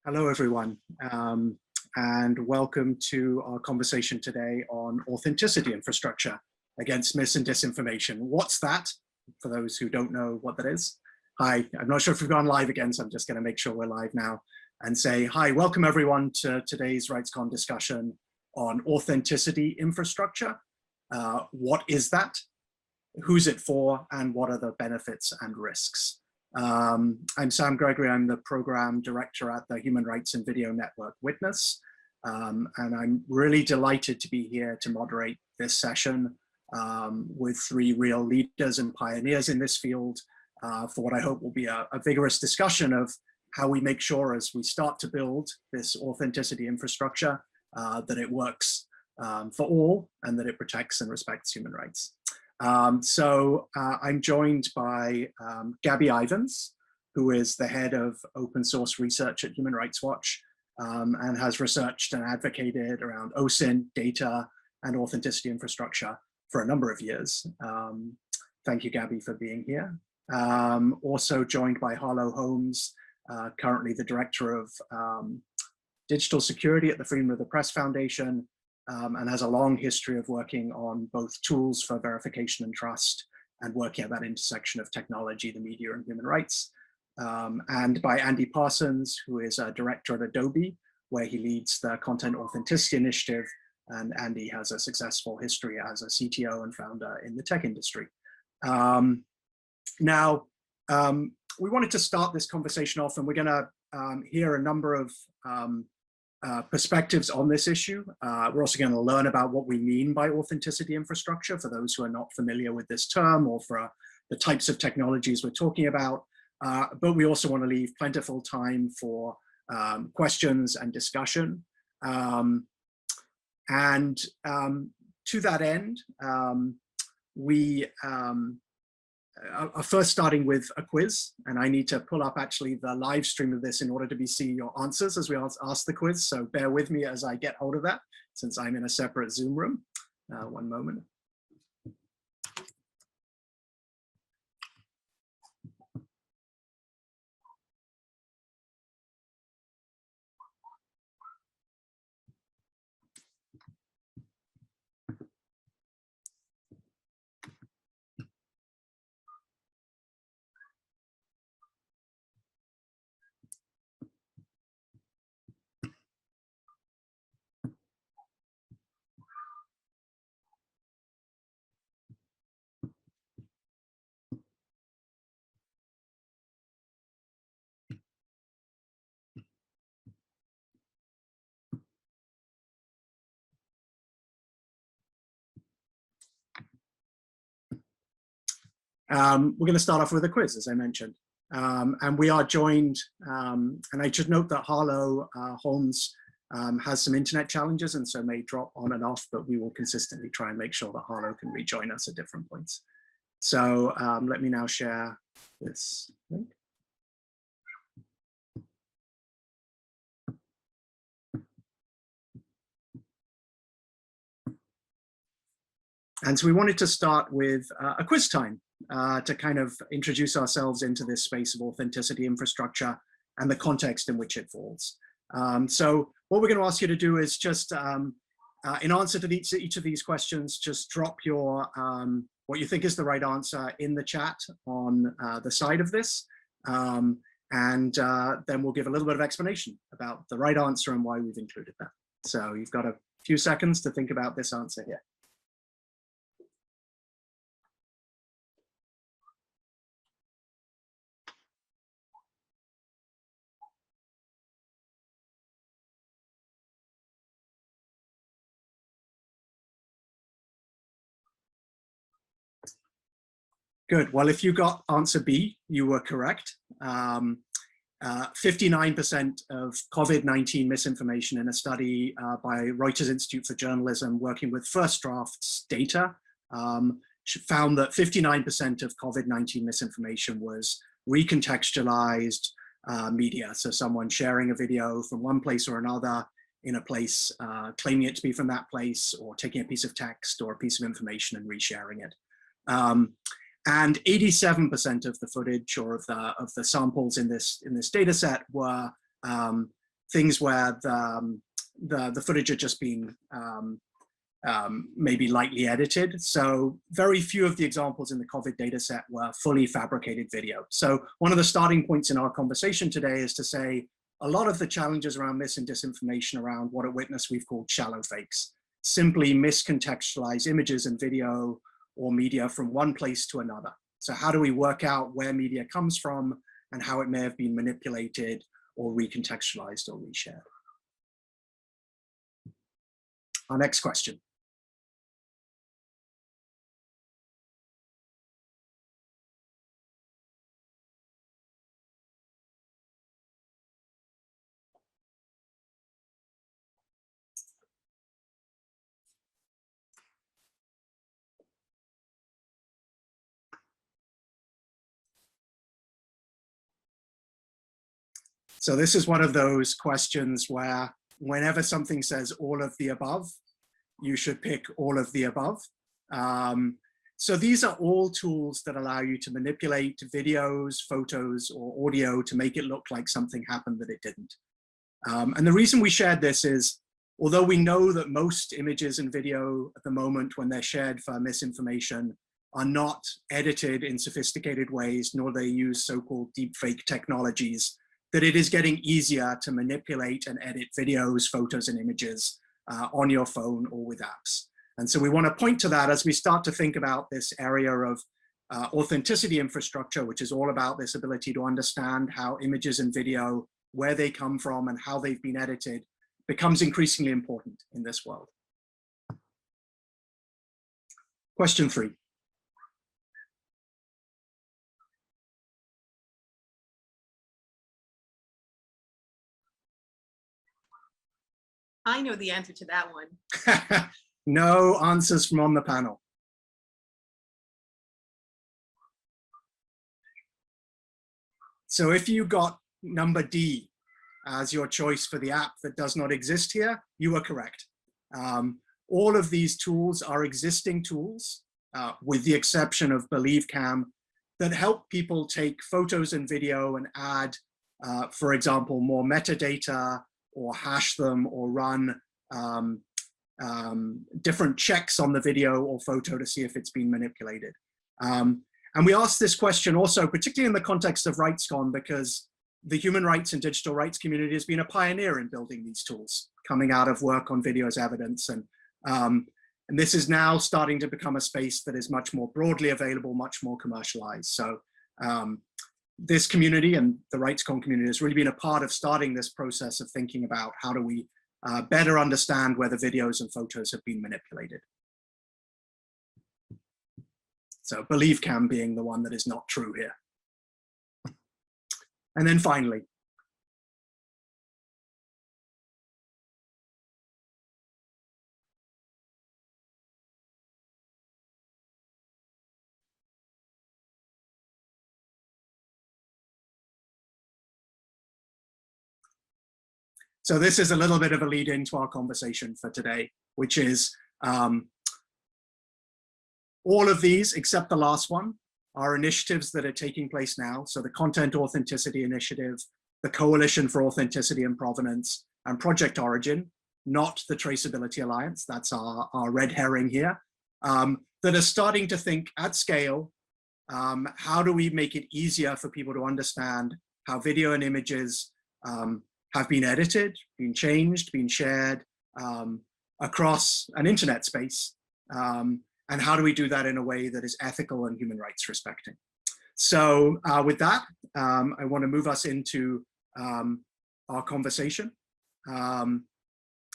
Hello, everyone, and welcome to our conversation today on authenticity infrastructure against mis and disinformation. What's that, for those who don't know what that is? Hi, I'm not sure if we've gone live again, so I'm just going to make sure we're live now and say, hi, welcome everyone to today's RightsCon discussion on authenticity infrastructure. What is that? Who's it for? And what are the benefits and risks? I'm Sam Gregory. I'm the program director at the Human Rights and Video Network Witness, and I'm really delighted to be here to moderate this session with three real leaders and pioneers in this field for what I hope will be a vigorous discussion of how we make sure as we start to build this authenticity infrastructure that it works for all and that it protects and respects human rights. I'm joined by Gabby Ivens, who is the head of open source research at Human Rights Watch and has researched and advocated around OSINT, data, and authenticity infrastructure for a number of years. Thank you, Gabby, for being here. Also joined by Harlow Holmes, currently the director of digital security at the Freedom of the Press Foundation, and has a long history of working on both tools for verification and trust and working at that intersection of technology, the media, and human rights. And by Andy Parsons, who is a director at Adobe, where he leads the Content Authenticity Initiative. And Andy has a successful history as a CTO and founder in the tech industry. Now, we wanted to start this conversation off, and we're going to hear a number of perspectives on this issue. We're also going to learn about what we mean by authenticity infrastructure for those who are not familiar with this term or for the types of technologies we're talking about. But we also want to leave plentiful time for questions and discussion. To that end, we are first starting with a quiz, and I need to pull up actually the live stream of this in order to be seeing your answers as we ask the quiz. So bear with me as I get hold of that, since I'm in a separate Zoom room. One moment. We're going to start off with a quiz, as I mentioned. And we are joined, and I should note that Harlow Holmes has some internet challenges and so may drop on and off, but we will consistently try and make sure that Harlow can rejoin us at different points. So let me now share this link. And so we wanted to start with a quiz time to kind of introduce ourselves into this space of authenticity infrastructure and the context in which it falls. So what we're going to ask you to do is just, in answer to each of these questions, just drop your what you think is the right answer in the chat on the side of this. And then we'll give a little bit of explanation about the right answer and why we've included that. So you've got a few seconds to think about this answer here. Good. Well, if you got answer B, you were correct. 59% of COVID-19 misinformation in a study by Reuters Institute for Journalism working with First Draft's data found that 59% of COVID-19 misinformation was recontextualized media. So someone sharing a video from one place or another in a place, claiming it to be from that place, or taking a piece of text or a piece of information and resharing it. And 87% of the footage or of the samples in this data set were things where the footage had just been maybe lightly edited. So very few of the examples in the COVID data set were fully fabricated video. So one of the starting points in our conversation today is to say a lot of the challenges around mis and disinformation around what at Witness we've called shallow fakes, simply miscontextualize images and video or media from one place to another. So how do we work out where media comes from and how it may have been manipulated or recontextualized or reshared? Our next question. So this is one of those questions where whenever something says all of the above, you should pick all of the above. So these are all tools that allow you to manipulate videos, photos, or audio to make it look like something happened that it didn't. And the reason we shared this is, although we know that most images and video at the moment when they're shared for misinformation are not edited in sophisticated ways, nor they use so-called deepfake technologies, that it is getting easier to manipulate and edit videos, photos, and images on your phone or with apps. And so we want to point to that as we start to think about this area of authenticity infrastructure, which is all about this ability to understand how images and video, where they come from and how they've been edited, becomes increasingly important in this world. Question 3. I know the answer to that one. No answers from on the panel. So if you got number D as your choice for the app that does not exist here, you are correct. All of these tools are existing tools, with the exception of BelieveCam, that help people take photos and video and add, for example, more metadata, or hash them, or run different checks on the video or photo to see if it's been manipulated. And we asked this question also, particularly in the context of RightsCon, because the human rights and digital rights community has been a pioneer in building these tools, coming out of work on video as evidence. And this is now starting to become a space that is much more broadly available, much more commercialized. So this community and the RightsCon community has really been a part of starting this process of thinking about how do we better understand whether videos and photos have been manipulated. So BelieveCam being the one that is not true here. And then finally, so this is a little bit of a lead into our conversation for today, which is all of these, except the last one, are initiatives that are taking place now. So the Content Authenticity Initiative, the Coalition for Authenticity and Provenance, and Project Origin, not the Traceability Alliance, that's our red herring here, that are starting to think at scale, how do we make it easier for people to understand how video and images have been edited, been changed, been shared across an internet space, and how do we do that in a way that is ethical and human rights respecting. So with that, I want to move us into our conversation. And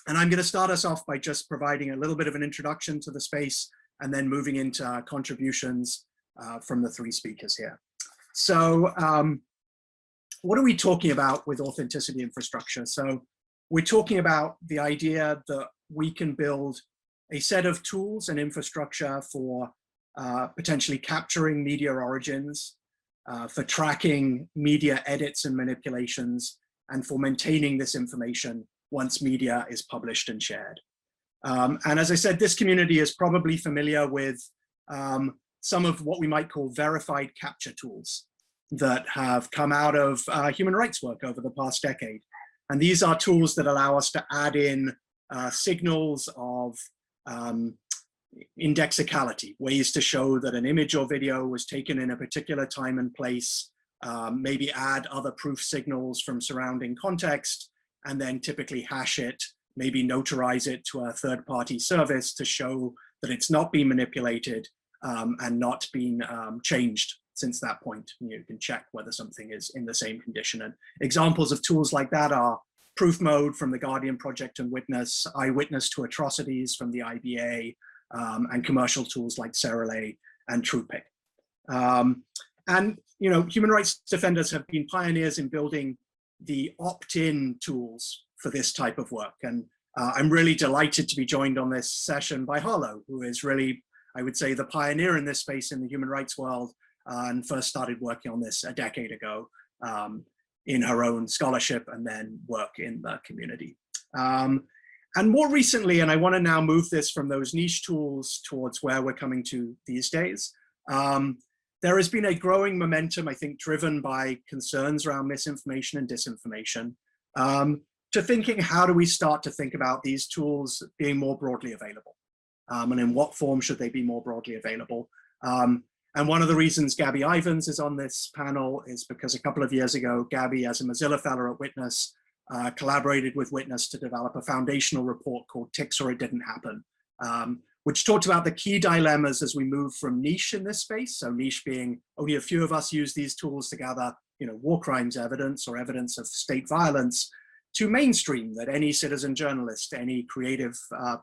I'm going to start us off by just providing a little bit of an introduction to the space and then moving into contributions from the 3 speakers here. So what are we talking about with authenticity infrastructure? So we're talking about the idea that we can build a set of tools and infrastructure for potentially capturing media origins, for tracking media edits and manipulations, and for maintaining this information once media is published and shared. And as I said, this community is probably familiar with some of what we might call verified capture tools that have come out of human rights work over the past decade. And these are tools that allow us to add in signals of indexicality, ways to show that an image or video was taken in a particular time and place, maybe add other proof signals from surrounding context, and then typically hash it, maybe notarize it to a third-party service to show that it's not been manipulated and not been changed since that point. You can check whether something is in the same condition. And examples of tools like that are Proof Mode from the Guardian Project and Witness, Eyewitness to Atrocities from the IBA, and commercial tools like Cerelay and TruePic. And human rights defenders have been pioneers in building the opt-in tools for this type of work. And I'm really delighted to be joined on this session by Harlow, who is really, I would say, the pioneer in this space in the human rights world, and first started working on this a decade ago in her own scholarship and then work in the community. And more recently, and I want to now move this from those niche tools towards where we're coming to these days, there has been a growing momentum, I think, driven by concerns around misinformation and disinformation, to thinking, how do we start to think about these tools being more broadly available? And in what form should they be more broadly available? And one of the reasons Gabby Ivens is on this panel is because a couple of years ago, Gabby, as a Mozilla fellow at Witness, collaborated with Witness to develop a foundational report called Ticks or It Didn't Happen, which talked about the key dilemmas as we move from niche in this space. So niche being only a few of us use these tools to gather war crimes evidence or evidence of state violence, to mainstream, that any citizen journalist, any creative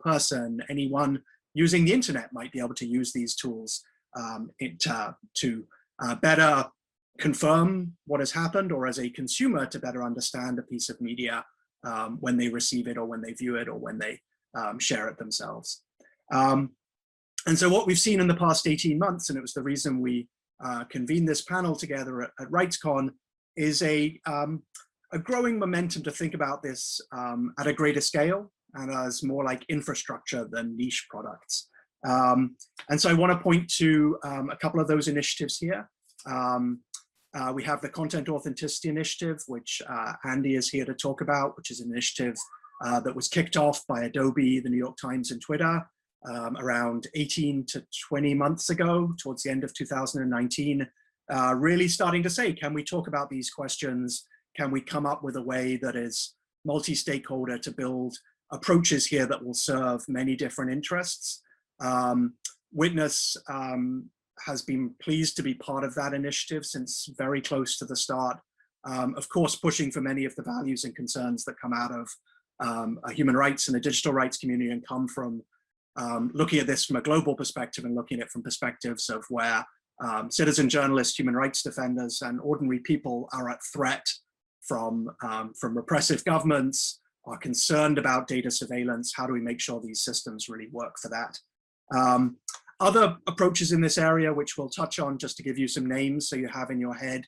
person, anyone using the internet might be able to use these tools to better confirm what has happened, or as a consumer to better understand a piece of media when they receive it or when they view it or when they share it themselves. And so what we've seen in the past 18 months, and it was the reason we convened this panel together at RightsCon, is a growing momentum to think about this at a greater scale and as more like infrastructure than niche products. And so I want to point to a couple of those initiatives here. We have the Content Authenticity Initiative, which Andy is here to talk about, which is an initiative that was kicked off by Adobe, the New York Times, and Twitter around 18 to 20 months ago, towards the end of 2019, really starting to say, can we talk about these questions? Can we come up with a way that is multi-stakeholder to build approaches here that will serve many different interests? Witness has been pleased to be part of that initiative since very close to the start. Of course, pushing for many of the values and concerns that come out of a human rights and a digital rights community, and come from looking at this from a global perspective and looking at it from perspectives of where citizen journalists, human rights defenders, and ordinary people are at threat from repressive governments, are concerned about data surveillance. How do we make sure these systems really work for that? Other approaches in this area, which we'll touch on just to give you some names so you have in your head.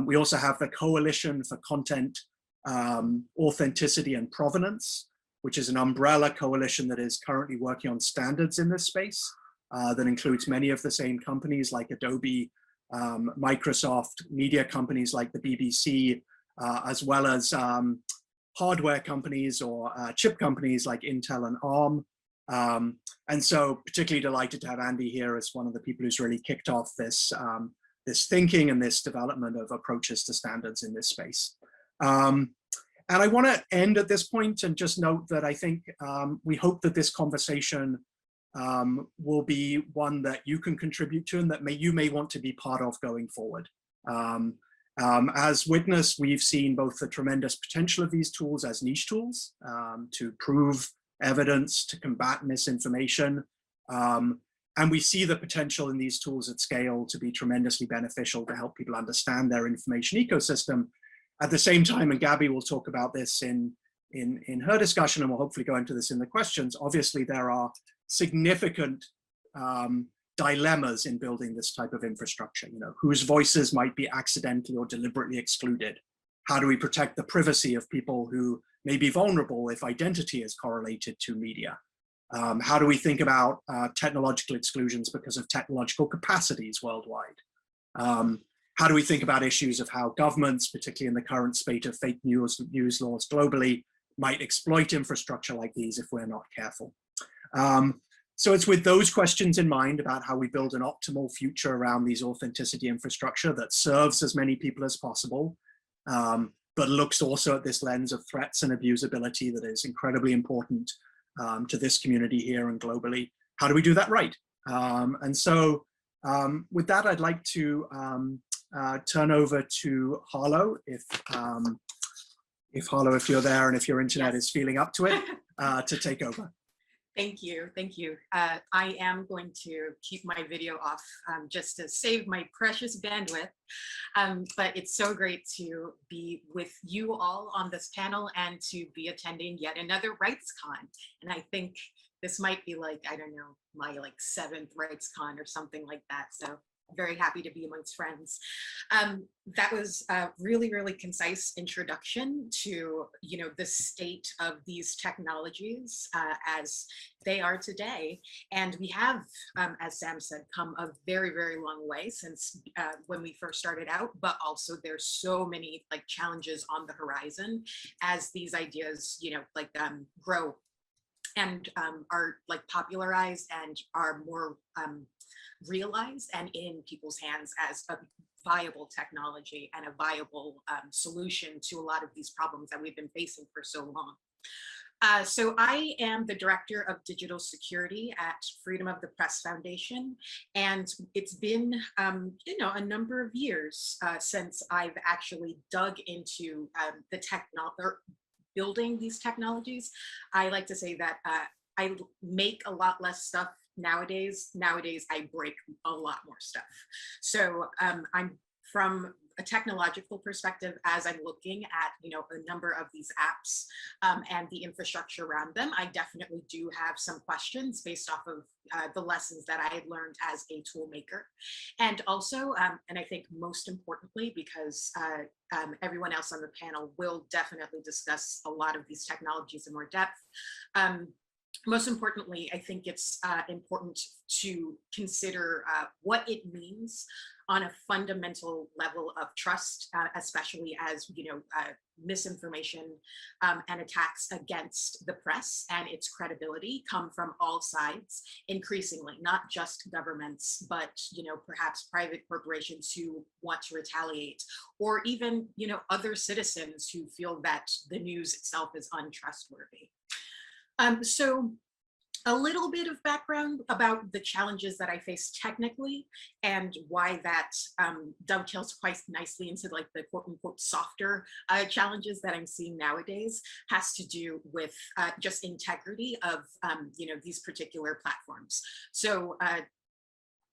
We also have the Coalition for Content Authenticity and Provenance, which is an umbrella coalition that is currently working on standards in this space that includes many of the same companies like Adobe, Microsoft, media companies like the BBC, as well as hardware companies or chip companies like Intel and ARM. And so particularly delighted to have Andy here as one of the people who's really kicked off this, this thinking and this development of approaches to standards in this space. And I want to end at this point and just note that I think we hope that this conversation will be one that you can contribute to and that you may want to be part of going forward. As Witness, we've seen both the tremendous potential of these tools as niche tools to prove evidence, to combat misinformation. And we see the potential in these tools at scale to be tremendously beneficial to help people understand their information ecosystem. At the same time, and Gabby will talk about this in her discussion, and we'll hopefully go into this in the questions, obviously there are significant dilemmas in building this type of infrastructure. Whose voices might be accidentally or deliberately excluded? How do we protect the privacy of people who may be vulnerable if identity is correlated to media? How do we think about technological exclusions because of technological capacities worldwide? How do we think about issues of how governments, particularly in the current spate of fake news laws globally, might exploit infrastructure like these if we're not careful? So it's with those questions in mind about how we build an optimal future around these authenticity infrastructure that serves as many people as possible, but looks also at this lens of threats and abusability that is incredibly important to this community here and globally. How do we do that right? And so with that, I'd like to turn over to Harlow, if Harlow, if you're there and if your internet is feeling up to it, to take over. Thank you, thank you. I am going to keep my video off just to save my precious bandwidth, but it's so great to be with you all on this panel and to be attending yet another RightsCon. And I think this might be like, I don't know, my like 7th RightsCon or something like that. So very happy to be amongst friends. That was a really, really concise introduction to, the state of these technologies as they are today. And we have, as Sam said, come a very, very long way since when we first started out, but also there's so many like challenges on the horizon as these ideas, grow and are like popularized and are more realized and in people's hands as a viable technology and a viable solution to a lot of these problems that we've been facing for so long. So I am the Director of Digital Security at Freedom of the Press Foundation, and it's been, a number of years since I've actually dug into the building these technologies. I like to say that I make a lot less stuff nowadays. Nowadays, I break a lot more stuff. So I'm from a technological perspective, as I'm looking at, a number of these apps and the infrastructure around them, I definitely do have some questions based off of the lessons that I had learned as a tool maker. And also, and I think most importantly, because everyone else on the panel will definitely discuss a lot of these technologies in more depth. Most importantly, I think it's important to consider what it means on a fundamental level of trust, especially as misinformation and attacks against the press and its credibility come from all sides, increasingly, not just governments, but perhaps private corporations who want to retaliate, or even other citizens who feel that the news itself is untrustworthy. So a little bit of background about the challenges that I face technically and why that dovetails quite nicely into like the quote unquote softer challenges that I'm seeing nowadays has to do with just integrity of these particular platforms. So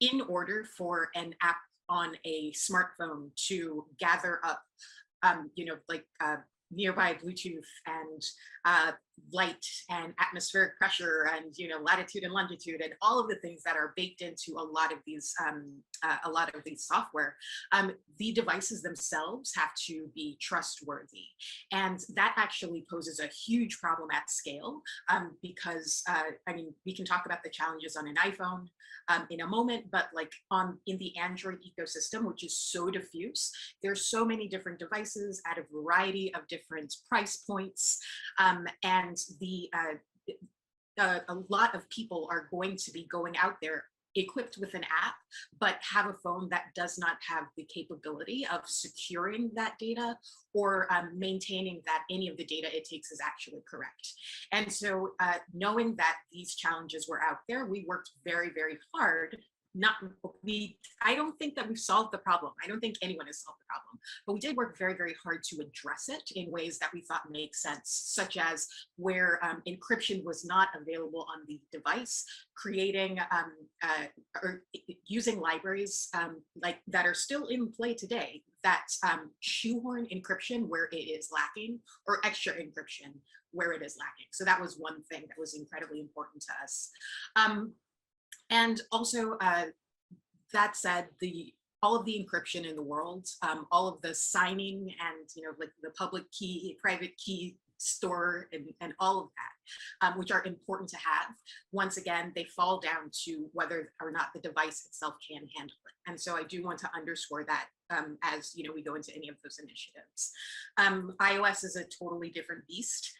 in order for an app on a smartphone to gather up nearby Bluetooth and light and atmospheric pressure and latitude and longitude and all of the things that are baked into a lot of these software, the devices themselves have to be trustworthy, and that actually poses a huge problem at scale because we can talk about the challenges on an iPhone in a moment, but like in the Android ecosystem, which is so diffuse, there's so many different devices at a variety of different price points, and a lot of people are going to be going out there equipped with an app, but have a phone that does not have the capability of securing that data or maintaining that any of the data it takes is actually correct. And so knowing that these challenges were out there, we worked very, very hard. I don't think that we've solved the problem. I don't think anyone has solved the problem, but we did work very, very hard to address it in ways that we thought make sense, such as where encryption was not available on the device, creating or using libraries that are still in play today that shoehorn encryption where it is lacking, or extra encryption where it is lacking. So that was one thing that was incredibly important to us. And also, that said, all of the encryption in the world, all of the signing and like the public key, private key store, and all of that, which are important to have. Once again, they fall down to whether or not the device itself can handle it. And so I do want to underscore that as we go into any of those initiatives. iOS is a totally different beast.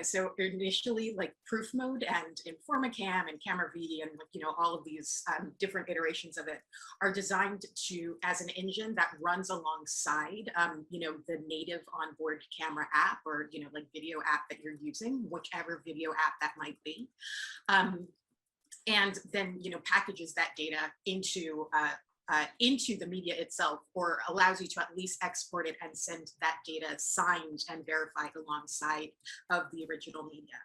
So initially, like Proof Mode and Informacam and Camera V and all of these different iterations of it are designed to as an engine that runs alongside the native onboard camera app or like video app that you're using, whichever video app that might be. And then packages that data into the media itself, or allows you to at least export it and send that data signed and verified alongside of the original media.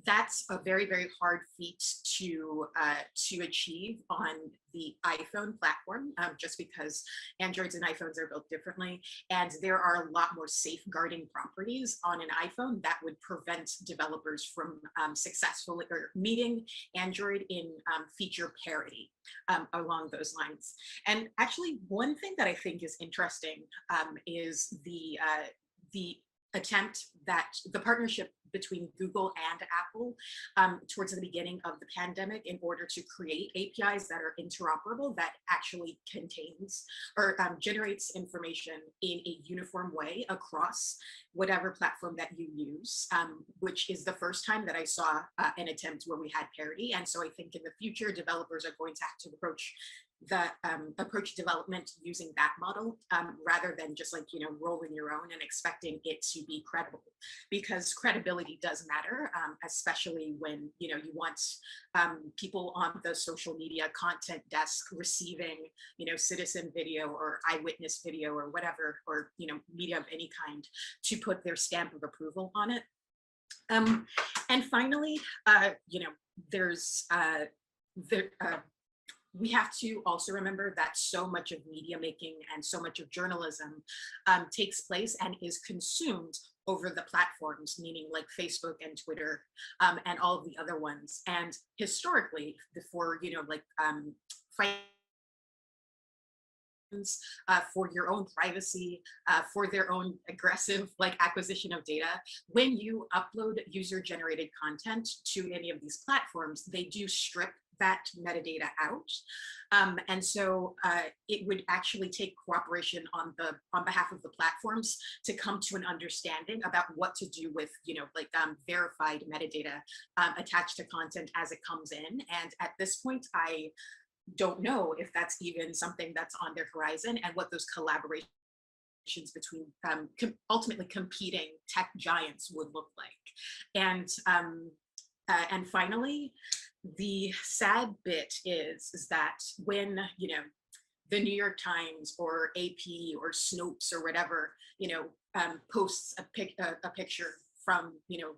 That's a very, very hard feat to achieve on the iPhone platform, just because Androids and iPhones are built differently. And there are a lot more safeguarding properties on an iPhone that would prevent developers from successfully or meeting Android in feature parity along those lines. And actually, one thing that I think is interesting is the attempt that the partnership between Google and Apple towards the beginning of the pandemic in order to create APIs that are interoperable, that actually contains or generates information in a uniform way across whatever platform that you use, which is the first time that I saw an attempt where we had parity. And so I think in the future, developers are going to have to approach development using that model rather than just rolling your own and expecting it to be credible, because credibility does matter, especially when you want people on the social media content desk receiving citizen video or eyewitness video or whatever, or media of any kind, to put their stamp of approval on it. And finally, we have to also remember that so much of media making and so much of journalism takes place and is consumed over the platforms, meaning like Facebook and Twitter and all of the other ones. And historically, before for your own privacy, for their own aggressive acquisition of data, when you upload user-generated content to any of these platforms, they do strip that metadata out. And so it would actually take cooperation on behalf of the platforms to come to an understanding about what to do with verified metadata attached to content as it comes in. And at this point, I don't know if that's even something that's on their horizon, and what those collaborations between ultimately competing tech giants would look like. And finally, the sad bit is that when the New York Times or AP or Snopes or whatever posts a picture from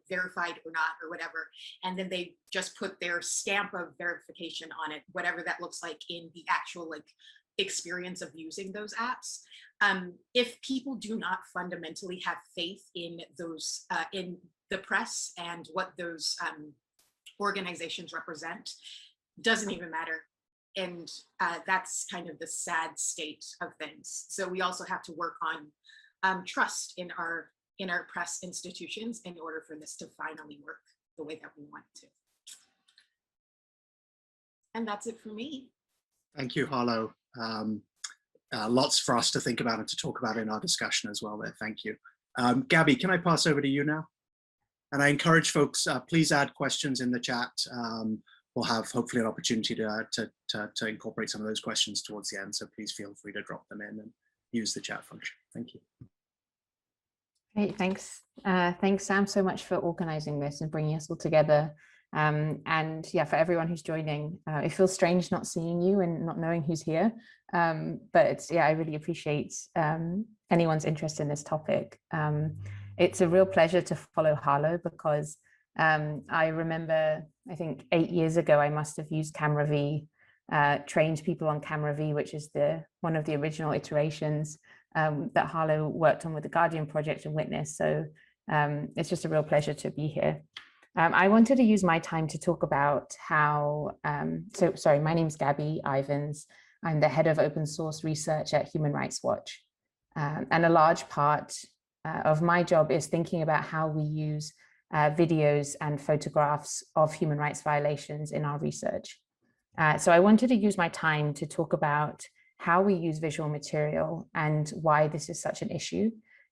verified or not or whatever, and then they just put their stamp of verification on it, whatever that looks like in the actual experience of using those apps. If people do not fundamentally have faith in those in the press and what those organizations represent, doesn't even matter. And that's kind of the sad state of things. So we also have to work on trust in our press institutions in order for this to finally work the way that we want it to. And that's it for me. Thank you, Harlow. Lots for us to think about and to talk about in our discussion as well there. Thank you. Gabby, can I pass over to you now? And I encourage folks, please add questions in the chat. We'll have hopefully an opportunity to incorporate some of those questions towards the end. So please feel free to drop them in and use the chat function. Thank you. Great, thanks. Thanks, Sam, so much for organizing this and bringing us all together. And yeah, for everyone who's joining, it feels strange not seeing you and not knowing who's here. But yeah, I really appreciate anyone's interest in this topic. It's a real pleasure to follow Harlow because I remember, I think 8 years ago, I must have used Camera V, trained people on Camera V, which is one of the original iterations that Harlow worked on with the Guardian project and Witness. So it's just a real pleasure to be here. I wanted to use my time to talk about how, sorry, my name's Gabby Ivens. I'm the head of open source research at Human Rights Watch. And a large part of my job is thinking about how we use videos and photographs of human rights violations in our research. So I wanted to use my time to talk about how we use visual material and why this is such an issue,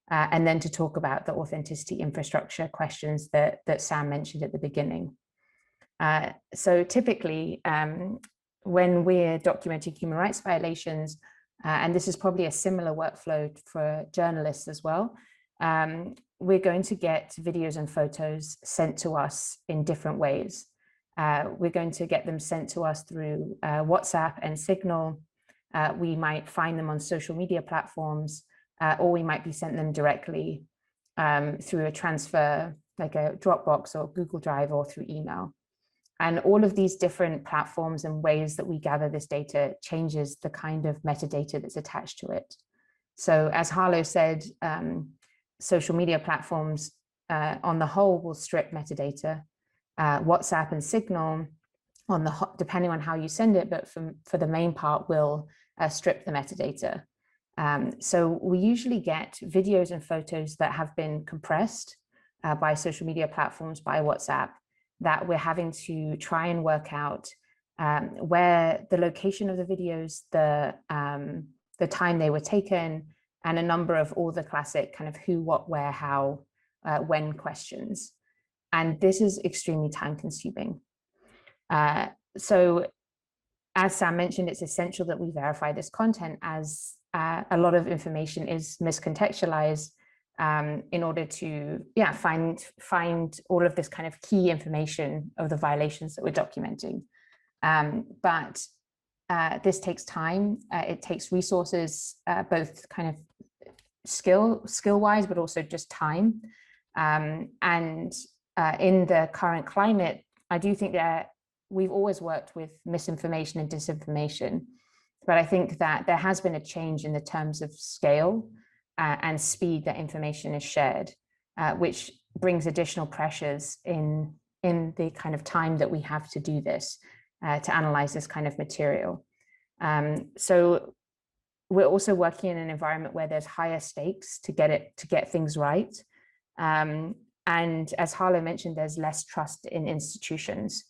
and then to talk about the authenticity infrastructure questions that Sam mentioned at the beginning. So typically, when we're documenting human rights violations, and this is probably a similar workflow for journalists as well, we're going to get videos and photos sent to us in different ways. We're going to get them sent to us through WhatsApp and Signal. We might find them on social media platforms, or we might be sent them directly through a transfer, like a Dropbox or Google Drive, or through email. And all of these different platforms and ways that we gather this data changes the kind of metadata that's attached to it. So as Harlow said, social media platforms on the whole will strip metadata. WhatsApp and Signal, depending on how you send it, but for the main part, will strip the metadata. So we usually get videos and photos that have been compressed by social media platforms, by WhatsApp, that we're having to try and work out where the location of the videos, the time they were taken, and a number of all the classic kind of who, what, where, how, when questions. And this is extremely time consuming. So as Sam mentioned, it's essential that we verify this content, as a lot of information is miscontextualized, in order to find all of this kind of key information of the violations that we're documenting. But this takes time, it takes resources, both kind of skill-wise, but also just time. And in the current climate, I do think that we've always worked with misinformation and disinformation, but I think that there has been a change in the terms of scale and speed that information is shared, which brings additional pressures in the kind of time that we have to do this, to analyze this kind of material. So we're also working in an environment where there's higher stakes to get things right. And as Harlow mentioned, there's less trust in institutions,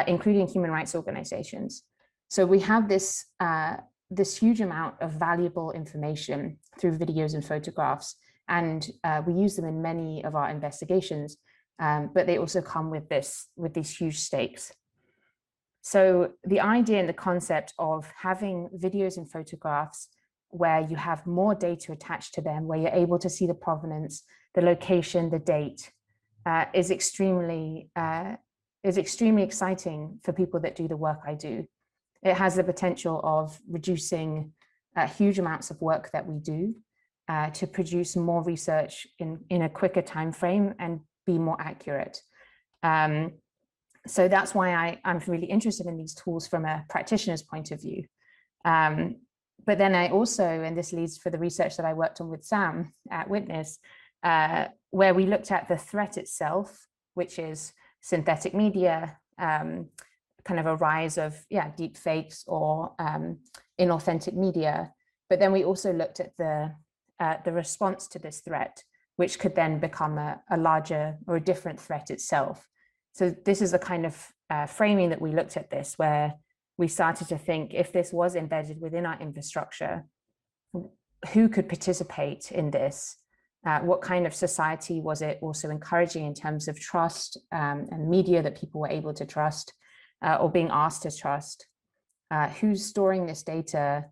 including human rights organizations. So we have this huge amount of valuable information through videos and photographs, and we use them in many of our investigations, but they also come with these huge stakes. So the idea and the concept of having videos and photographs where you have more data attached to them, where you're able to see the provenance, the location, the date, is extremely exciting for people that do the work I do. It has the potential of reducing huge amounts of work that we do to produce more research in a quicker time frame and be more accurate. So that's why I'm really interested in these tools from a practitioner's point of view. But then I also, and this leads for the research that I worked on with Sam at Witness, where we looked at the threat itself, which is synthetic media, kind of a rise of deep fakes or inauthentic media. But then we also looked at the response to this threat, which could then become a larger or a different threat itself. So this is the kind of framing that we looked at this, where we started to think, if this was embedded within our infrastructure, who could participate in this? What kind of society was it also encouraging in terms of trust and media that people were able to trust or being asked to trust? Who's storing this data?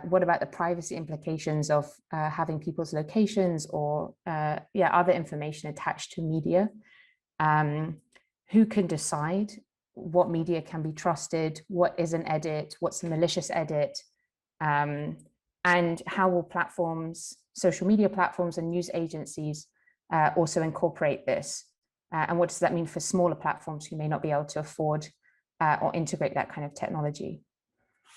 What about the privacy implications of having people's locations or other information attached to media? Who can decide what media can be trusted? What is an edit? What's a malicious edit? And how will platforms, social media platforms and news agencies also incorporate this? And what does that mean for smaller platforms who may not be able to afford or integrate that kind of technology?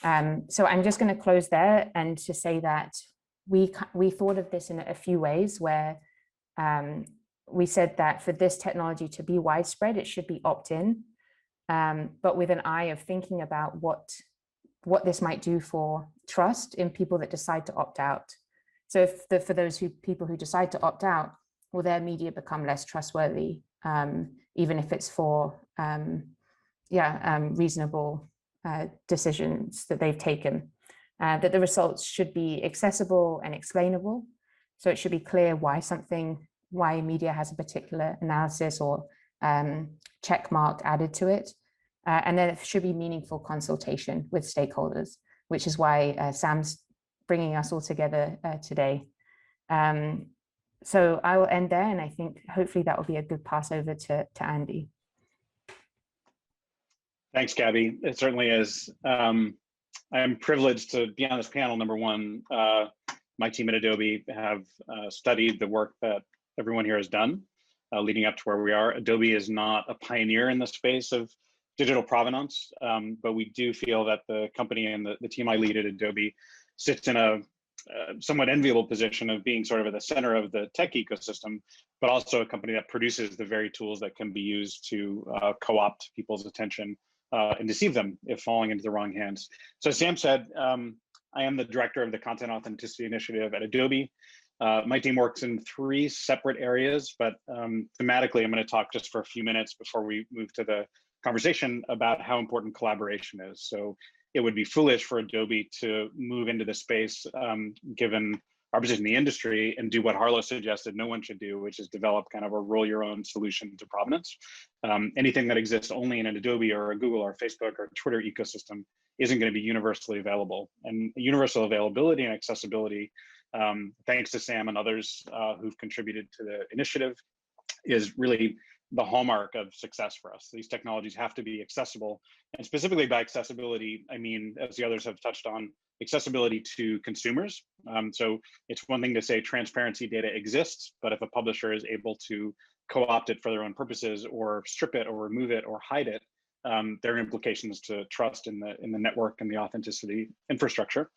So I'm just going to close there and to say that we thought of this in a few ways, where we said that for this technology to be widespread, it should be opt-in, but with an eye of thinking about what this might do for trust in people that decide to opt out. So for those people who decide to opt out, will their media become less trustworthy, even if it's for reasonable decisions that they've taken. that the results should be accessible and explainable. So it should be clear why media has a particular analysis or check mark added to it. And then it should be meaningful consultation with stakeholders, which is why Sam's bringing us all together today. So I will end there, and I think hopefully that will be a good pass over to Andy. Thanks, Gabby. It certainly is. I'm privileged to be on this panel. Number one, my team at Adobe have studied the work that everyone here has done leading up to where we are. Adobe is not a pioneer in the space of digital provenance, but we do feel that the company and the team I lead at Adobe sits in a somewhat enviable position of being sort of at the center of the tech ecosystem, but also a company that produces the very tools that can be used to co-opt people's attention and deceive them if falling into the wrong hands. So as Sam said, I am the director of the Content Authenticity Initiative at Adobe. My team works in 3 separate areas, but thematically, I'm going to talk just for a few minutes before we move to the conversation about how important collaboration is. So it would be foolish for Adobe to move into this space, given our position in the industry, and do what Harlow suggested no one should do, which is develop kind of a roll your own solution to provenance. Anything that exists only in an Adobe or a Google or Facebook or Twitter ecosystem isn't going to be universally available. And universal availability and accessibility, thanks to Sam and others who've contributed to the initiative, is really the hallmark of success for us. These technologies have to be accessible, and specifically by accessibility, I mean, as the others have touched on, accessibility to consumers. So it's one thing to say transparency data exists, but if a publisher is able to co-opt it for their own purposes, or strip it, or remove it, or hide it, there are implications to trust in the network and the authenticity infrastructure.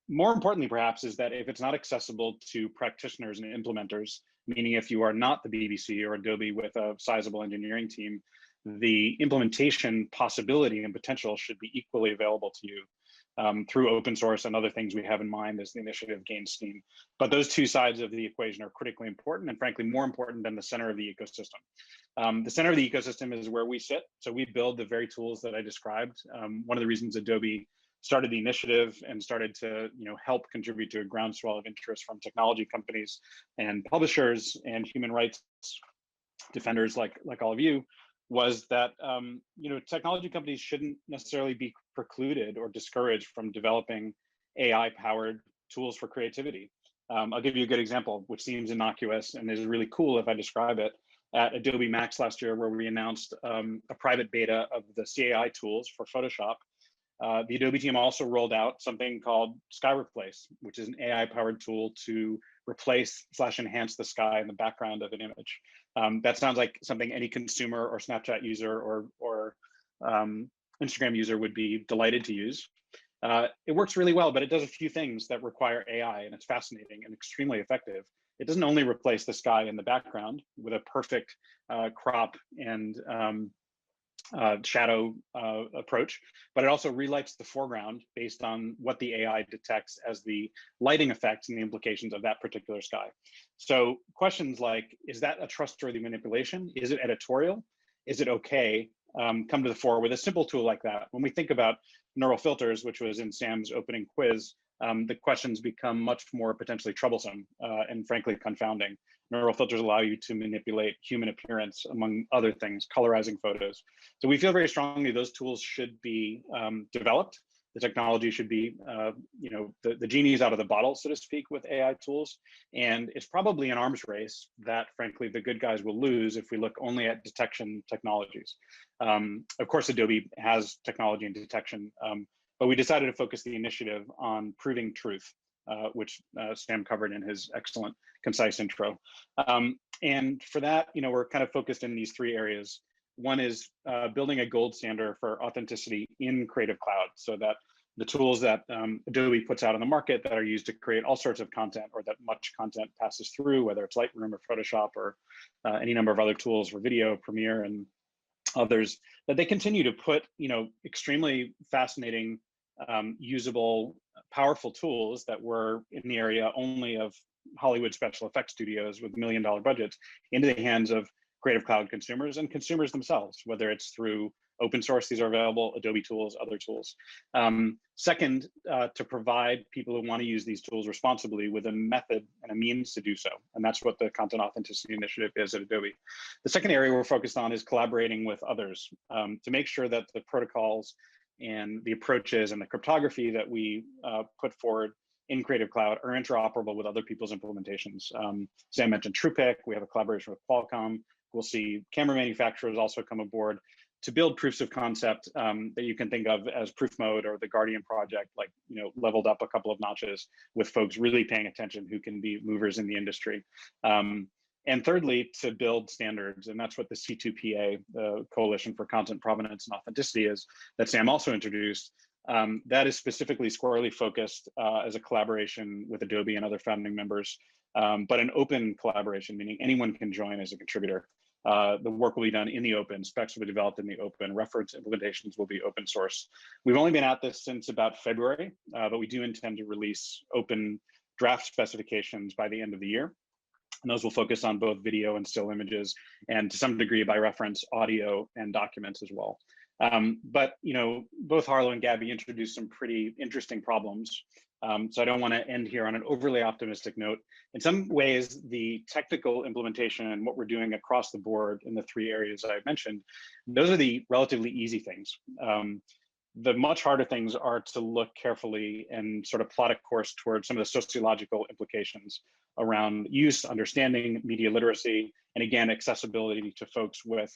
More importantly, perhaps, is that if it's not accessible to practitioners and implementers, meaning if you are not the BBC or Adobe with a sizable engineering team, the implementation possibility and potential should be equally available to you through open source and other things we have in mind as the initiative gains steam. But those 2 sides of the equation are critically important, and frankly, more important than the center of the ecosystem. The center of the ecosystem is where we sit. So we build the very tools that I described. One of the reasons Adobe started the initiative and started to help contribute to a groundswell of interest from technology companies and publishers and human rights defenders like all of you, was that technology companies shouldn't necessarily be precluded or discouraged from developing AI-powered tools for creativity. I'll give you a good example, which seems innocuous and is really cool if I describe it. At Adobe Max last year, where we announced a private beta of the CAI tools for Photoshop, the Adobe team also rolled out something called Sky Replace, which is an AI-powered tool to replace/enhance the sky in the background of an image. That sounds like something any consumer or Snapchat user or Instagram user would be delighted to use. It works really well, but it does a few things that require AI, and it's fascinating and extremely effective. It doesn't only replace the sky in the background with a perfect crop and shadow approach, but it also relights the foreground based on what the AI detects as the lighting effects and the implications of that particular sky. So questions like, is that a trustworthy manipulation? Is it editorial? Is it okay? Come to the fore with a simple tool like that. When we think about neural filters, which was in Sam's opening quiz, the questions become much more potentially troublesome and frankly confounding. Neural filters allow you to manipulate human appearance, among other things, colorizing photos. So we feel very strongly those tools should be developed. The technology should be, the genie's out of the bottle, so to speak, with AI tools. And it's probably an arms race that, frankly, the good guys will lose if we look only at detection technologies. Of course, Adobe has technology and detection, but we decided to focus the initiative on proving truth, which Sam covered in his excellent, concise intro. And for that, we're kind of focused in these 3 areas. One is building a gold standard for authenticity in Creative Cloud, so that the tools that Adobe puts out on the market that are used to create all sorts of content, or that much content passes through, whether it's Lightroom or Photoshop or any number of other tools for video, Premiere, and others, that they continue to put extremely fascinating, usable, powerful tools that were in the area only of Hollywood special effects studios with $1 million budgets into the hands of Creative Cloud consumers and consumers themselves, whether it's through open source these are available, Adobe tools, other tools. Second, to provide people who want to use these tools responsibly with a method and a means to do so. And that's what the Content Authenticity Initiative is at Adobe. The second area we're focused on is collaborating with others to make sure that the protocols and the approaches and the cryptography that we put forward in Creative Cloud are interoperable with other people's implementations. Sam mentioned TruePic. We have a collaboration with Qualcomm. We'll see camera manufacturers also come aboard to build proofs of concept that you can think of as Proof Mode or the Guardian project, like, you know, leveled up a couple of notches with folks really paying attention who can be movers in the industry. And thirdly, to build standards, and that's what the C2PA, the Coalition for Content Provenance and Authenticity, is that Sam also introduced. That is specifically squarely focused as a collaboration with Adobe and other founding members, but an open collaboration, meaning anyone can join as a contributor. The work will be done in the open, specs will be developed in the open, reference implementations will be open source. We've only been at this since about February, but we do intend to release open draft specifications by the end of the year. And those will focus on both video and still images, and to some degree by reference, audio and documents as well. But you know, both Harlow and Gabby introduced some pretty interesting problems. So I don't want to end here on an overly optimistic note. In some ways, the technical implementation and what we're doing across the board in the three areas I've mentioned, those are the relatively easy things. The much harder things are to look carefully and sort of plot a course towards some of the sociological implications around use, understanding, media literacy, and again, accessibility to folks with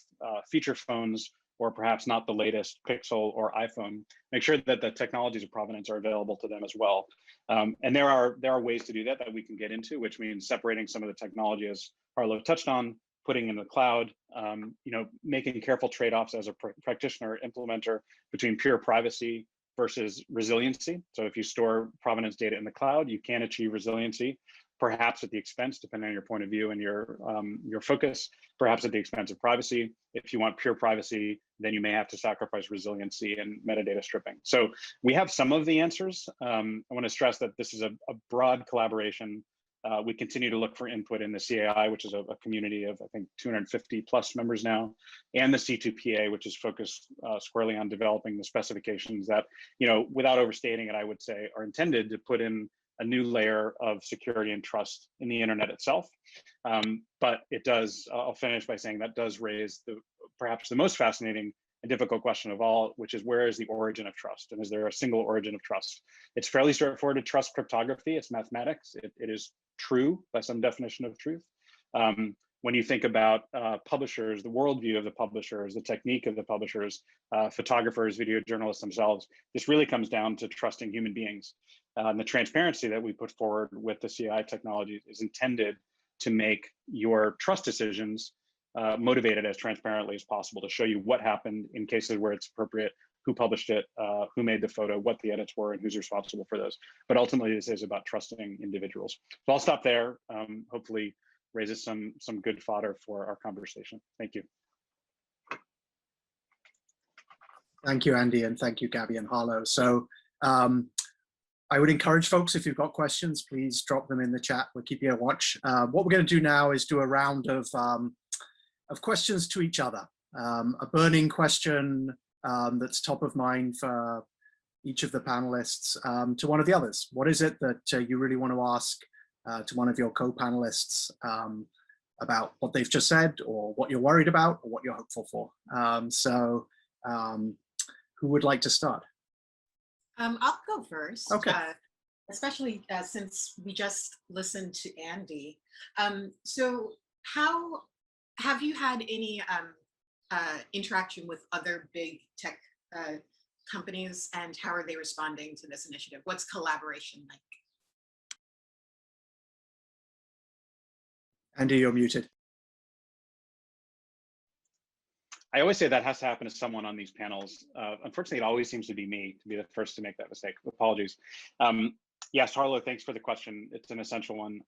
feature phones, or perhaps not the latest Pixel or iPhone. Make sure that the technologies of provenance are available to them as well. And there are ways to do that we can get into, which means separating some of the technology, as Harlow touched on, putting in the cloud, you know, making careful trade-offs as a practitioner, implementer between pure privacy versus resiliency. So if you store provenance data in the cloud, you can achieve resiliency, perhaps at the expense, depending on your point of view and your focus, perhaps at the expense of privacy. If you want pure privacy, then you may have to sacrifice resiliency and metadata stripping. So we have some of the answers. I want to stress that this is a broad collaboration. We continue to look for input in the CAI, which is a community of, I think, 250 plus members now, and the C2PA, which is focused squarely on developing the specifications that, you know, without overstating it, I would say are intended to put in a new layer of security and trust in the internet itself. But it does, I'll finish by saying that does raise perhaps the most fascinating and difficult question of all, which is where is the origin of trust? And is there a single origin of trust? It's fairly straightforward to trust cryptography. It's mathematics. It is true by some definition of truth. When you think about publishers, the worldview of the publishers, the technique of the publishers, photographers, video journalists themselves, this really comes down to trusting human beings. And the transparency that we put forward with the CI technology is intended to make your trust decisions motivated as transparently as possible, to show you what happened in cases where it's appropriate, who published it, who made the photo, what the edits were, and who's responsible for those. But ultimately, this is about trusting individuals. So I'll stop there. Hopefully raises some good fodder for our conversation. Thank you. Thank you, Andy, and thank you, Gabby and Harlow. So I would encourage folks, if you've got questions, please drop them in the chat. We'll keep you a watch. What we're going to do now is do a round of questions to each other. A burning question that's top of mind for each of the panelists to one of the others. What is it that you really want to ask to one of your co-panelists about what they've just said, or what you're worried about, or what you're hopeful for? Who would like to start? I'll go first. Okay. Especially since we just listened to Andy. So how have you had any interaction with other big tech companies, and how are they responding to this initiative? What's collaboration like? Andy, you're muted. I always say that has to happen to someone on these panels. Unfortunately, it always seems to be me to be the first to make that mistake. Apologies. Yes, Harlow, thanks for the question. It's an essential one.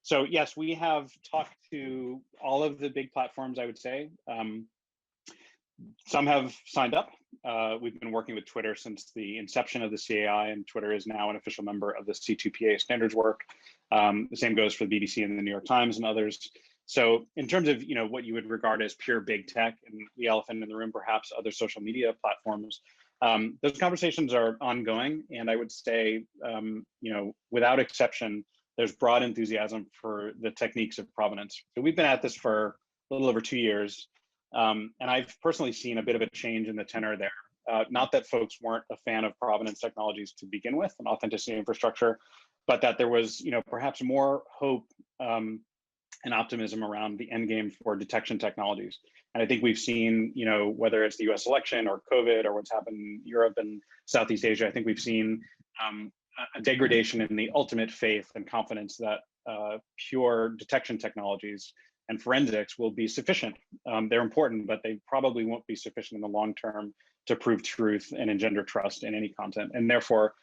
So yes, we have talked to all of the big platforms, I would say. Some have signed up. We've been working with Twitter since the inception of the CAI, and Twitter is now an official member of the C2PA standards work. The same goes for the BBC and the New York Times and others. So in terms of what you would regard as pure big tech and the elephant in the room, perhaps other social media platforms, those conversations are ongoing. And I would say, without exception, there's broad enthusiasm for the techniques of provenance. So we've been at this for a little over 2 years. And I've personally seen a bit of a change in the tenor there. Not that folks weren't a fan of provenance technologies to begin with and authenticity infrastructure, but that there was, perhaps more hope and optimism around the end game for detection technologies. And I think we've seen, whether it's the US election or COVID or what's happened in Europe and Southeast Asia, I think we've seen a degradation in the ultimate faith and confidence that pure detection technologies and forensics will be sufficient. They're important, but they probably won't be sufficient in the long term to prove truth and engender trust in any content. And therefore,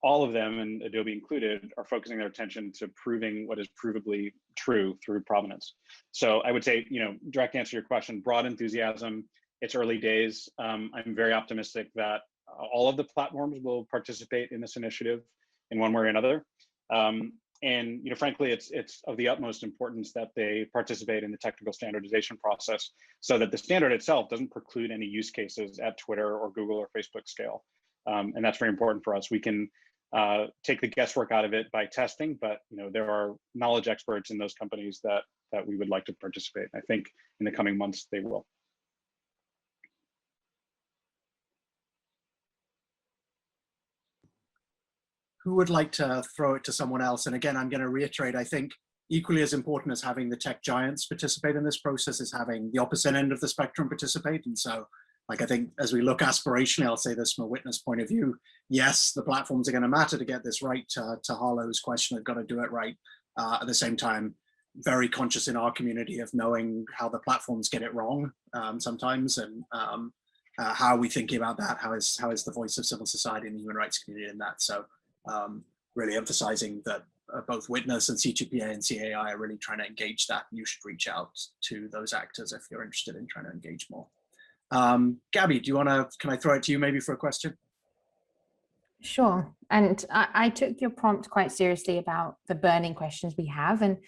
all of them, and Adobe included, are focusing their attention to proving what is provably true through provenance. So I would say, direct answer to your question, broad enthusiasm. It's early days. I'm very optimistic that all of the platforms will participate in this initiative in one way or another. And frankly, it's of the utmost importance that they participate in the technical standardization process so that the standard itself doesn't preclude any use cases at Twitter or Google or Facebook scale. And that's very important for us. We can take the guesswork out of it by testing, but there are knowledge experts in those companies that we would like to participate. I think in the coming months they will. Who would like to throw it to someone else? And again, I'm going to reiterate, I think equally as important as having the tech giants participate in this process is having the opposite end of the spectrum participate. And so, I think as we look aspirationally, I'll say this from a witness point of view, yes, the platforms are going to matter to get this right. To Harlow's question, they've got to do it right. At the same time, very conscious in our community of knowing how the platforms get it wrong sometimes, and how are we thinking about that? How is the voice of civil society and the human rights community in that? So really emphasizing that both Witness and C2PA and CAI are really trying to engage that. You should reach out to those actors if you're interested in trying to engage more. Gabby, do you want to, can I throw it to you maybe for a question? Sure. And I took your prompt quite seriously about the burning questions we have. And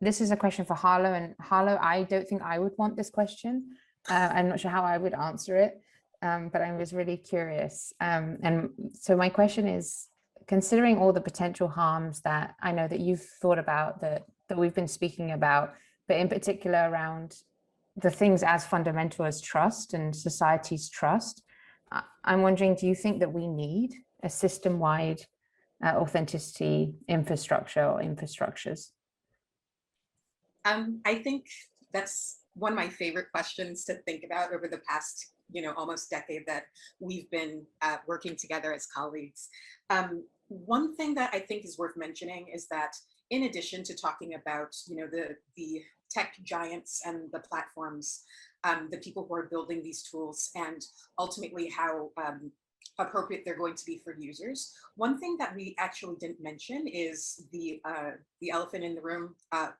this is a question for Harlow. And Harlow, I don't think I would want this question. I'm not sure how I would answer it, but I was really curious. And so my question is, considering all the potential harms that I know that you've thought about, that we've been speaking about, but in particular around the things as fundamental as trust and society's trust, I'm wondering, do you think that we need a system-wide authenticity infrastructure or infrastructures? I think that's one of my favorite questions to think about over the past, almost decade that we've been working together as colleagues. One thing that I think is worth mentioning is that in addition to talking about, the tech giants and the platforms, the people who are building these tools, and ultimately how appropriate they're going to be for users. One thing that we actually didn't mention is the elephant in the room,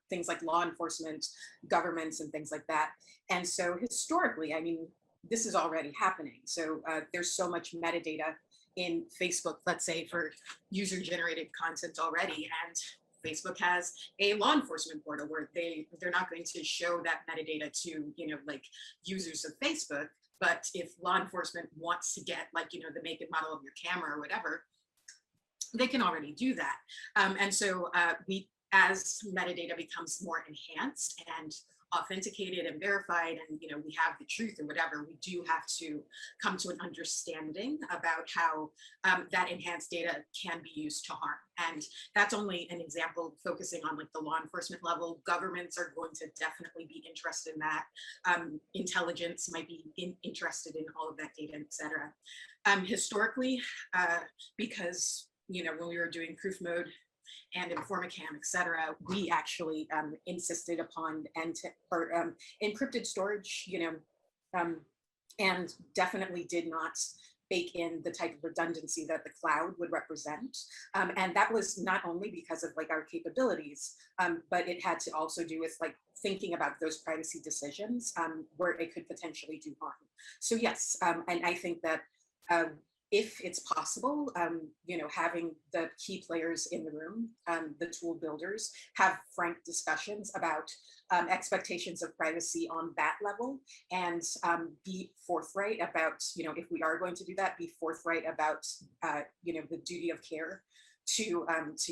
things like law enforcement, governments, and things like that. And so historically, I mean, this is already happening. So there's so much metadata in Facebook, let's say, for user-generated content already, and Facebook has a law enforcement portal where they're not going to show that metadata to like users of Facebook, but if law enforcement wants to get like the make and model of your camera or whatever, they can already do that. And so as metadata becomes more enhanced and authenticated and verified, and we have the truth or whatever, we do have to come to an understanding about how that enhanced data can be used to harm. And that's only an example focusing on like the law enforcement level. Governments are going to definitely be interested in that. Intelligence might be interested in all of that data, et cetera. Historically, because when we were doing proof mode and Informacam, et cetera, we actually insisted upon encrypted storage, and definitely did not bake in the type of redundancy that the cloud would represent. And that was not only because of like our capabilities, but it had to also do with like thinking about those privacy decisions where it could potentially do harm. So yes, and I think that if it's possible, having the key players in the room, the tool builders, have frank discussions about expectations of privacy on that level, and be forthright about, if we are going to do that, be forthright about, the duty of care to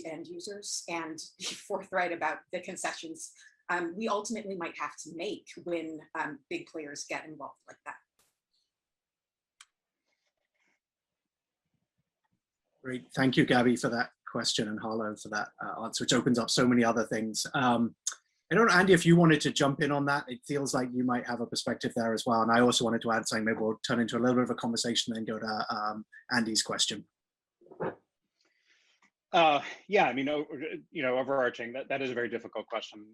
end users, and be forthright about the concessions we ultimately might have to make when big players get involved like that. Great, thank you, Gabby, for that question, and Harlow for that answer, which opens up so many other things. I don't know, Andy, if you wanted to jump in on that. It feels like you might have a perspective there as well. And I also wanted to add something. Maybe we'll turn into a little bit of a conversation and then go to Andy's question. Yeah, I mean, overarching, that is a very difficult question.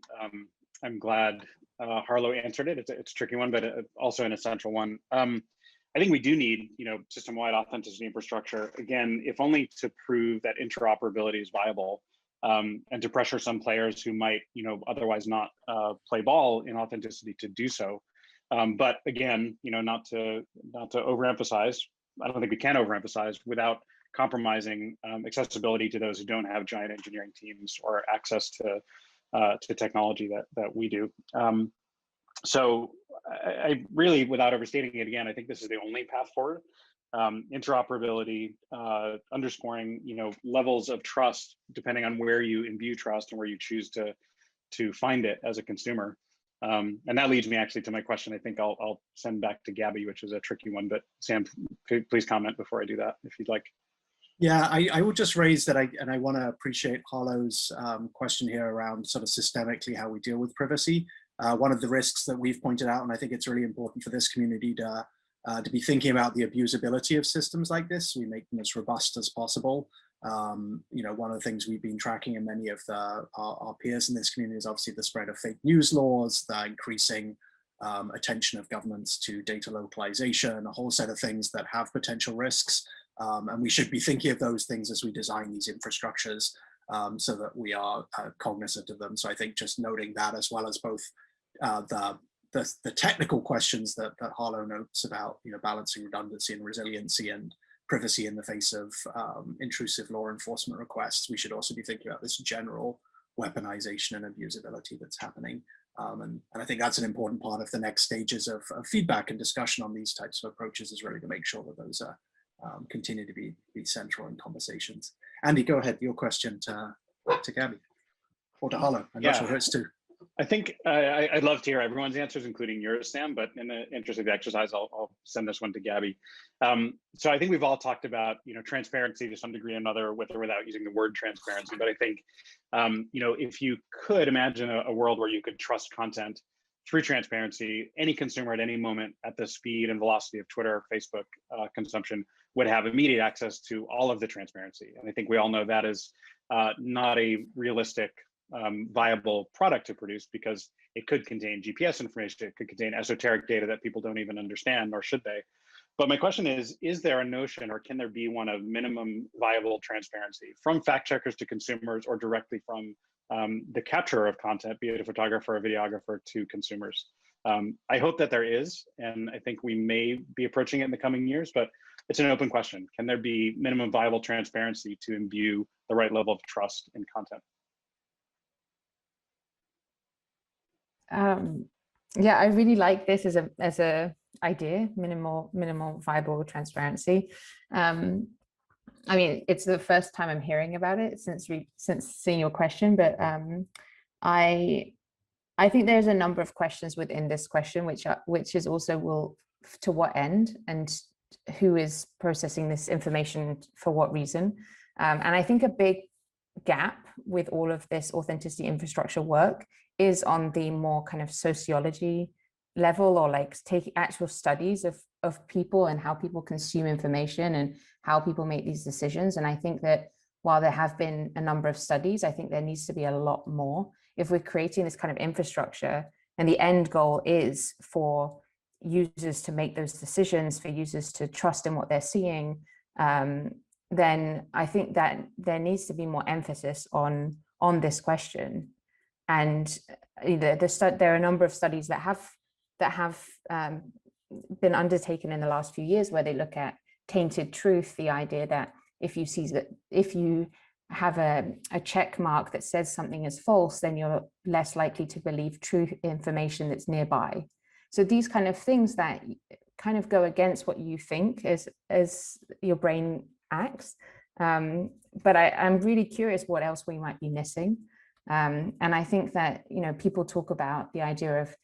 I'm glad Harlow answered it. It's a tricky one, but also an essential one. I think we do need, system-wide authenticity infrastructure, again, if only to prove that interoperability is viable, and to pressure some players who might, otherwise not play ball in authenticity to do so. But again, not to overemphasize. I don't think we can overemphasize without compromising accessibility to those who don't have giant engineering teams or access to technology that we do. So I really, without overstating it again, I think this is the only path forward. Interoperability, underscoring, levels of trust, depending on where you imbue trust and where you choose to find it as a consumer. And that leads me actually to my question. I think I'll send back to Gabby, which is a tricky one, but Sam, please comment before I do that, if you'd like. Yeah, I will just raise that I want to appreciate Harlow's question here around sort of systemically how we deal with privacy. One of the risks that we've pointed out, and I think it's really important for this community to be thinking about the abusability of systems like this. We make them as robust as possible. One of the things we've been tracking in many of our peers in this community is obviously the spread of fake news laws, the increasing attention of governments to data localization, a whole set of things that have potential risks. And we should be thinking of those things as we design these infrastructures so that we are cognizant of them. So I think just noting that, as well as both the technical questions that Harlow notes about, balancing redundancy and resiliency and privacy in the face of intrusive law enforcement requests, we should also be thinking about this general weaponization and abusability that's happening. And I think that's an important part of the next stages of feedback and discussion on these types of approaches, is really to make sure that those are continue to be central in conversations. Andy, go ahead, your question to Gabby, or to Harlow. I'm not sure who it's to. I think I'd love to hear everyone's answers, including yours, Sam, but in the interest of the exercise, I'll send this one to Gabby. So I think we've all talked about, transparency to some degree or another, with or without using the word transparency. But I think, if you could imagine a world where you could trust content through transparency, any consumer at any moment at the speed and velocity of Twitter, Facebook consumption would have immediate access to all of the transparency. And I think we all know that is not a realistic, viable product to produce, because it could contain GPS information, it could contain esoteric data that people don't even understand, nor should they. But my question is there a notion, or can there be one, of minimum viable transparency from fact checkers to consumers, or directly from the capturer of content, be it a photographer or videographer, to consumers? I hope that there is, and I think we may be approaching it in the coming years, but it's an open question. Can there be minimum viable transparency to imbue the right level of trust in content? Yeah, I really like this as a idea, minimal viable transparency. I mean, it's the first time I'm hearing about it since seeing your question, but I think there's a number of questions within this question, which is also, to what end, and who is processing this information for what reason. And I think a big gap with all of this authenticity infrastructure work is on the more kind of sociology level, or like take actual studies of people and how people consume information and how people make these decisions. And I think that while there have been a number of studies, I think there needs to be a lot more. If we're creating this kind of infrastructure and the end goal is for users to make those decisions, for users to trust in what they're seeing, then I think that there needs to be more emphasis on this question. And there are a number of studies that have been undertaken in the last few years, where they look at tainted truth, the idea that if you have a check mark that says something is false, then you're less likely to believe true information that's nearby. So these kind of things that kind of go against what you think as your brain acts. But I'm really curious what else we might be missing. And I think that, you know, people talk about the idea of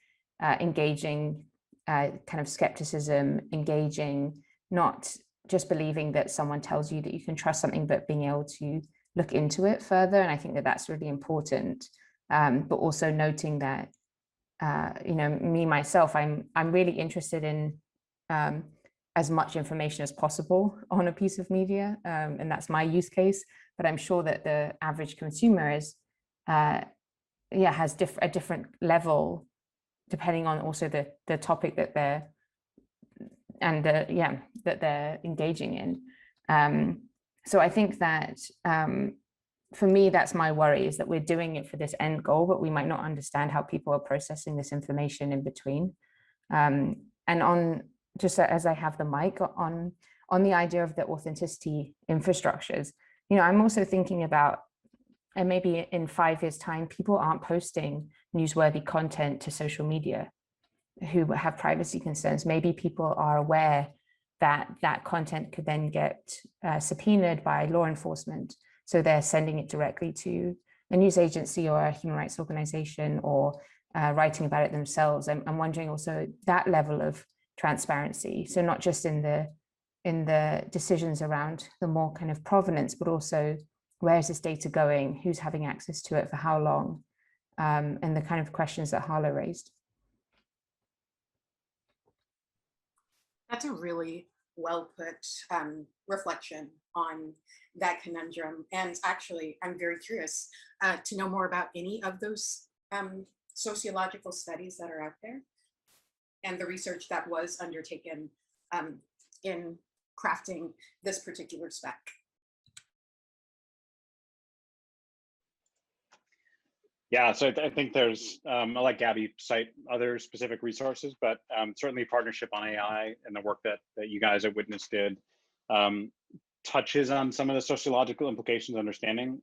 engaging kind of skepticism, engaging, not just believing that someone tells you that you can trust something, but being able to look into it further. And I think that that's really important. But also noting that, you know, me, myself, I'm really interested in as much information as possible on a piece of media. And that's my use case. But I'm sure that the average consumer is, has a different level, depending on also the topic that they're that they're engaging in. So I think that for me, that's my worry, is that we're doing it for this end goal, but we might not understand how people are processing this information in between. And on, just as I have the mic, on the idea of the authenticity infrastructures, you know, I'm also thinking about, and maybe in 5 years' time, people aren't posting newsworthy content to social media who have privacy concerns. Maybe people are aware that that content could then get subpoenaed by law enforcement. So they're sending it directly to a news agency or a human rights organization, or writing about it themselves. I'm wondering also that level of transparency. So not just in the decisions around the more kind of provenance, but also where is this data going, who's having access to it for how long, and the kind of questions that Hala raised. That's a really well put reflection on that conundrum. And actually, I'm very curious to know more about any of those sociological studies that are out there and the research that was undertaken in crafting this particular spec. Yeah, so I think there's, I'll let Gabby cite other specific resources, but certainly partnership on AI and the work that you guys at Witness did touches on some of the sociological implications understanding.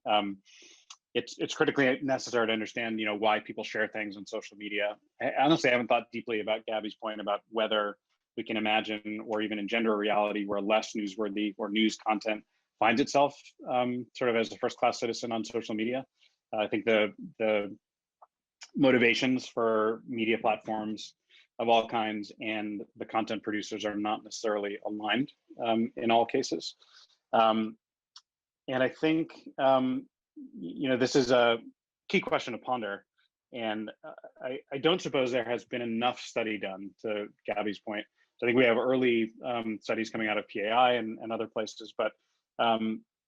It's critically necessary to understand, you know, why people share things on social media. I honestly haven't thought deeply about Gabby's point about whether we can imagine or even engender a reality where less newsworthy or news content finds itself sort of as a first-class citizen on social media. I think the motivations for media platforms of all kinds and the content producers are not necessarily aligned in all cases. And I think, you know, this is a key question to ponder. And I don't suppose there has been enough study done, to Gabby's point. So I think we have early studies coming out of PAI and other places, but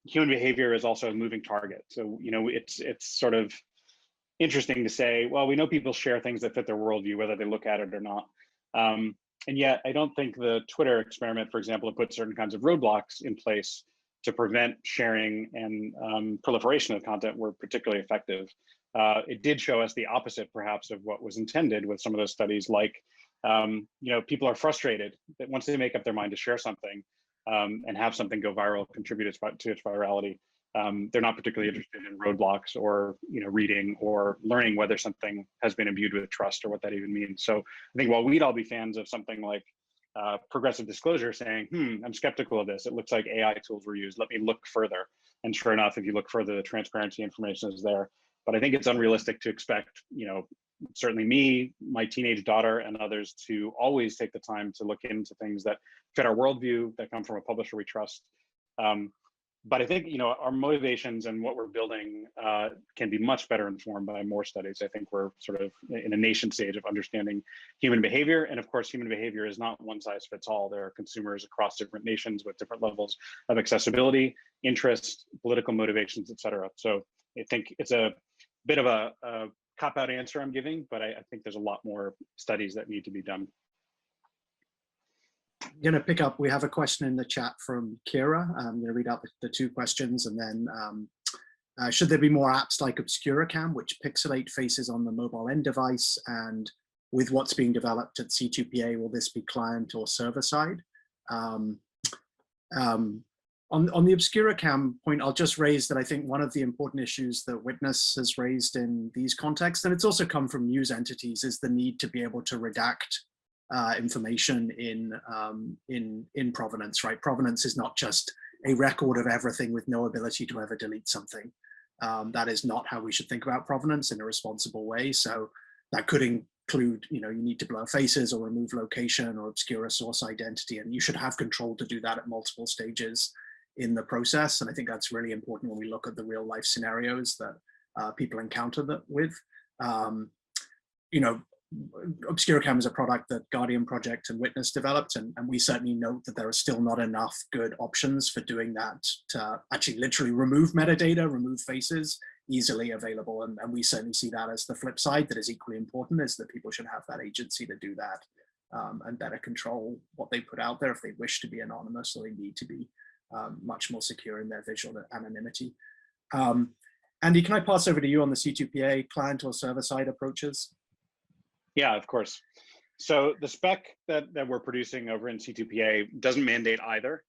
human behavior is also a moving target. So, you know, it's sort of interesting to say, well, we know people share things that fit their worldview, whether they look at it or not. And yet I don't think the Twitter experiment, for example, put certain kinds of roadblocks in place to prevent sharing and proliferation of content were particularly effective. It did show us the opposite, perhaps, of what was intended with some of those studies, like, you know, people are frustrated that once they make up their mind to share something, and have something go viral, contribute to its virality, they're not particularly interested in roadblocks or, you know, reading or learning whether something has been imbued with trust or what that even means. So I think while we'd all be fans of something like progressive disclosure saying, I'm skeptical of this, it looks like AI tools were used, let me look further. And sure enough, if you look further, the transparency information is there. But I think it's unrealistic to expect, you know, certainly me, my teenage daughter, and others to always take the time to look into things that fit our worldview, that come from a publisher we trust. But I think, you know, our motivations and what we're building can be much better informed by more studies. I think we're sort of in a nascent stage of understanding human behavior. And of course, human behavior is not one size fits all. There are consumers across different nations with different levels of accessibility, interest, political motivations, et cetera. So I think it's a bit of a cop-out answer I'm giving, but I think there's a lot more studies that need to be done. I'm going to pick up, we have a question in the chat from Kira. I'm going to read out the 2 questions, and then should there be more apps like Obscuracam, which pixelate faces on the mobile end device? And with what's being developed at C2PA, will this be client or server side? On the Obscuracam point, I'll just raise that I think one of the important issues that Witness has raised in these contexts, and it's also come from news entities, is the need to be able to redact information in provenance, right? Provenance is not just a record of everything with no ability to ever delete something. That is not how we should think about provenance in a responsible way. So that could include, you need to blur faces or remove location or obscure a source identity, and you should have control to do that at multiple stages in the process. And I think that's really important when we look at the real life scenarios that people encounter that with. Obscuracam is a product that Guardian Project and Witness developed, and we certainly note that there are still not enough good options for doing that to actually literally remove metadata, remove faces easily available. And we certainly see that as the flip side that is equally important, is that people should have that agency to do that and better control what they put out there if they wish to be anonymous, or they need to be much more secure in their visual anonymity. Andy, can I pass over to you on the C2PA client or server side approaches? Yeah, of course. So the spec that we're producing over in C2PA doesn't mandate either.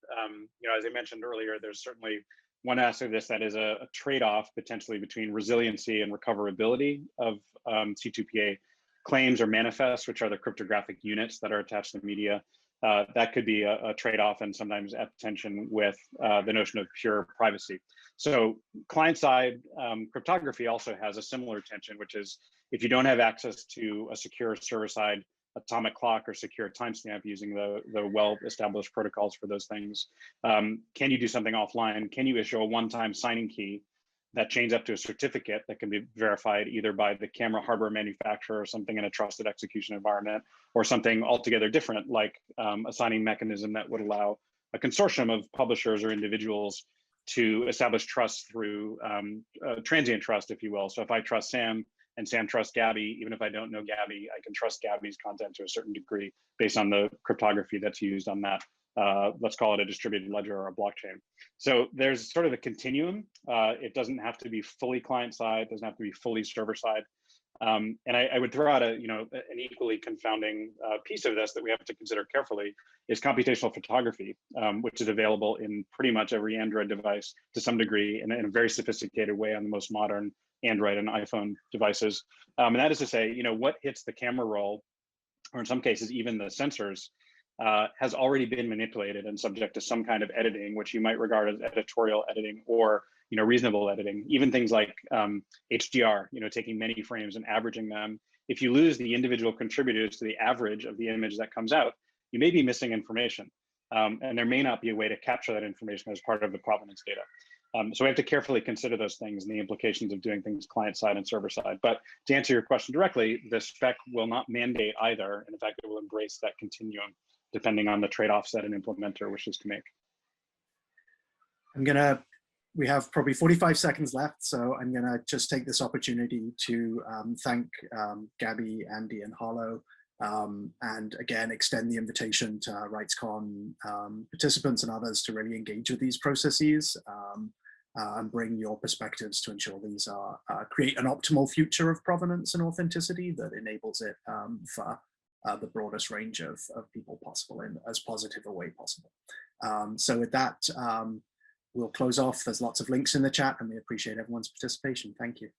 As I mentioned earlier, there's certainly one aspect of this that is a trade-off potentially between resiliency and recoverability of C2PA claims or manifests, which are the cryptographic units that are attached to media. That could be a trade-off and sometimes at tension with the notion of pure privacy. So client-side cryptography also has a similar tension, which is if you don't have access to a secure server-side atomic clock or secure timestamp using the well-established protocols for those things, can you do something offline? Can you issue a one-time signing key that chains up to a certificate that can be verified either by the camera hardware manufacturer or something in a trusted execution environment, or something altogether different like a signing mechanism that would allow a consortium of publishers or individuals to establish trust through transient trust, if you will. So if I trust Sam and Sam trusts Gabby, even if I don't know Gabby, I can trust Gabby's content to a certain degree based on the cryptography that's used on that. Let's call it a distributed ledger or a blockchain. So there's sort of a continuum. It doesn't have to be fully client side, doesn't have to be fully server side. And I would throw out an equally confounding piece of this that we have to consider carefully is computational photography, which is available in pretty much every Android device to some degree in a very sophisticated way on the most modern Android and iPhone devices. And that is to say, what hits the camera roll, or in some cases, even the sensors, has already been manipulated and subject to some kind of editing, which you might regard as editorial editing or reasonable editing. Even things like HDR, taking many frames and averaging them. If you lose the individual contributors to the average of the image that comes out, you may be missing information. And there may not be a way to capture that information as part of the provenance data. So we have to carefully consider those things and the implications of doing things client side and server side. But to answer your question directly, the spec will not mandate either. And in fact, it will embrace that continuum depending on the trade-offs that an implementer wishes to make. We have probably 45 seconds left, so I'm gonna just take this opportunity to thank Gabby, Andy, and Harlow, and again, extend the invitation to RightsCon participants and others to really engage with these processes and bring your perspectives to ensure these are create an optimal future of provenance and authenticity that enables it for the broadest range of people possible in as positive a way possible. So with that, we'll close off. There's lots of links in the chat and we appreciate everyone's participation. Thank you.